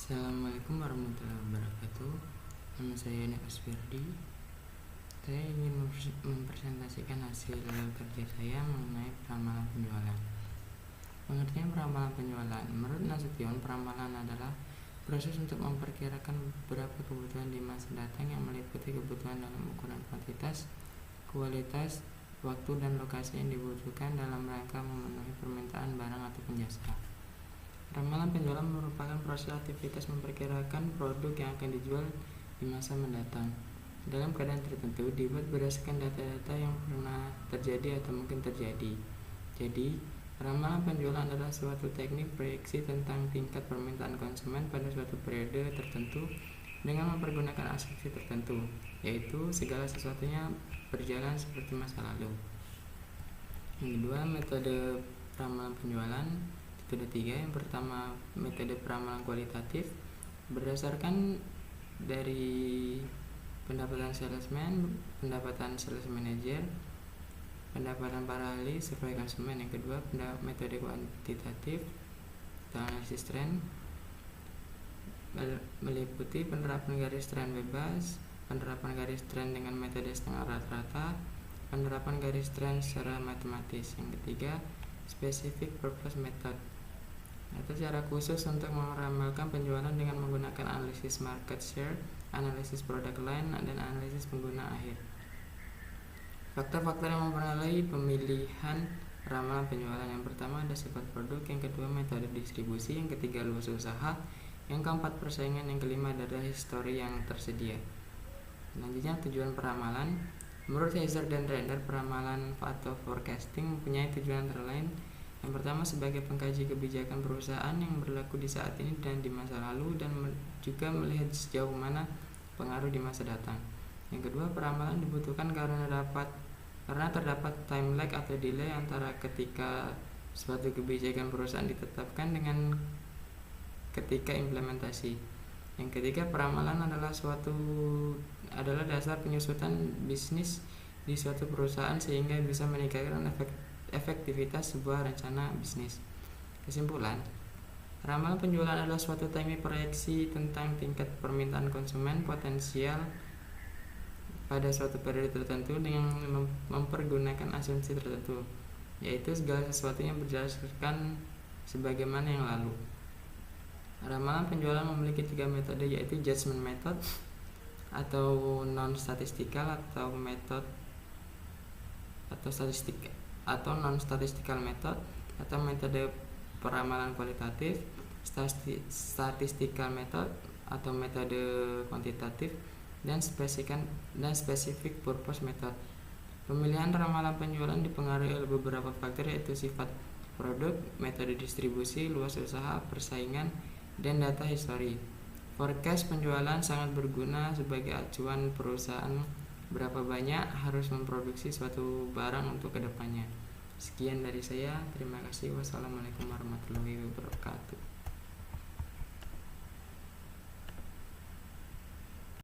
Assalamualaikum warahmatullahi wabarakatuh. Nama saya Nekas Firdi. Saya ingin mempresentasikan hasil kerja saya mengenai peramalan penjualan. Pengertian peramalan penjualan. Menurut Nasution, peramalan adalah proses untuk memperkirakan beberapa kebutuhan di masa datang yang meliputi kebutuhan dalam ukuran kuantitas, kualitas, waktu, dan lokasi yang dibutuhkan dalam rangka memenuhi permintaan barang ataupun jasa. Ramalan penjualan merupakan proses aktivitas memperkirakan produk yang akan dijual di masa mendatang dalam keadaan tertentu, dibuat berdasarkan data-data yang pernah terjadi atau mungkin terjadi. Jadi, ramalan penjualan adalah suatu teknik proyeksi tentang tingkat permintaan konsumen pada suatu periode tertentu dengan mempergunakan asumsi tertentu, yaitu segala sesuatunya berjalan seperti masa lalu. Yang kedua, metode ramalan penjualan. Metode 3, yang pertama metode peramalan kualitatif, berdasarkan dari pendapatan salesman, pendapatan sales manager, pendapatan para ahli, survei konsumen. Yang kedua, metode kuantitatif atau analisis tren, meliputi penerapan garis tren bebas, penerapan garis tren dengan metode setengah rata-rata, penerapan garis tren secara matematis. Yang ketiga, specific purpose method atau cara khusus untuk meramalkan penjualan dengan menggunakan analisis market share, analisis produk line, dan analisis pengguna akhir. Faktor-faktor yang mempengaruhi pemilihan ramalan penjualan. Yang pertama ada sifat produk, yang kedua metode distribusi, yang ketiga luas usaha, yang keempat persaingan, yang kelima adalah histori yang tersedia. Selanjutnya tujuan peramalan. Menurut Heiser dan Render, peramalan atau forecasting mempunyai tujuan antara lain: yang pertama sebagai pengkaji kebijakan perusahaan yang berlaku di saat ini dan di masa lalu, dan juga melihat sejauh mana pengaruh di masa datang. Yang kedua, peramalan dibutuhkan karena terdapat time lag atau delay antara ketika suatu kebijakan perusahaan ditetapkan dengan ketika implementasi. Yang ketiga, peramalan adalah dasar penyusutan bisnis di suatu perusahaan sehingga bisa meningkatkan efektivitas sebuah rencana bisnis. Kesimpulan, ramalan penjualan adalah suatu teknik proyeksi tentang tingkat permintaan konsumen potensial pada suatu periode tertentu dengan mempergunakan asumsi tertentu, yaitu segala sesuatunya berdasarkan sebagaimana yang lalu. Ramalan penjualan memiliki 3 metode, yaitu judgment method atau non-statistical atau non-statistical method, atau metode peramalan kualitatif, statistical method atau metode kuantitatif, dan specific purpose method. Pemilihan ramalan penjualan dipengaruhi oleh beberapa faktor, yaitu sifat produk, metode distribusi, luas usaha, persaingan, dan data histori. Forecast penjualan sangat berguna sebagai acuan perusahaan berapa banyak harus memproduksi suatu barang untuk kedepannya. Sekian dari saya, terima kasih. Wassalamualaikum warahmatullahi wabarakatuh.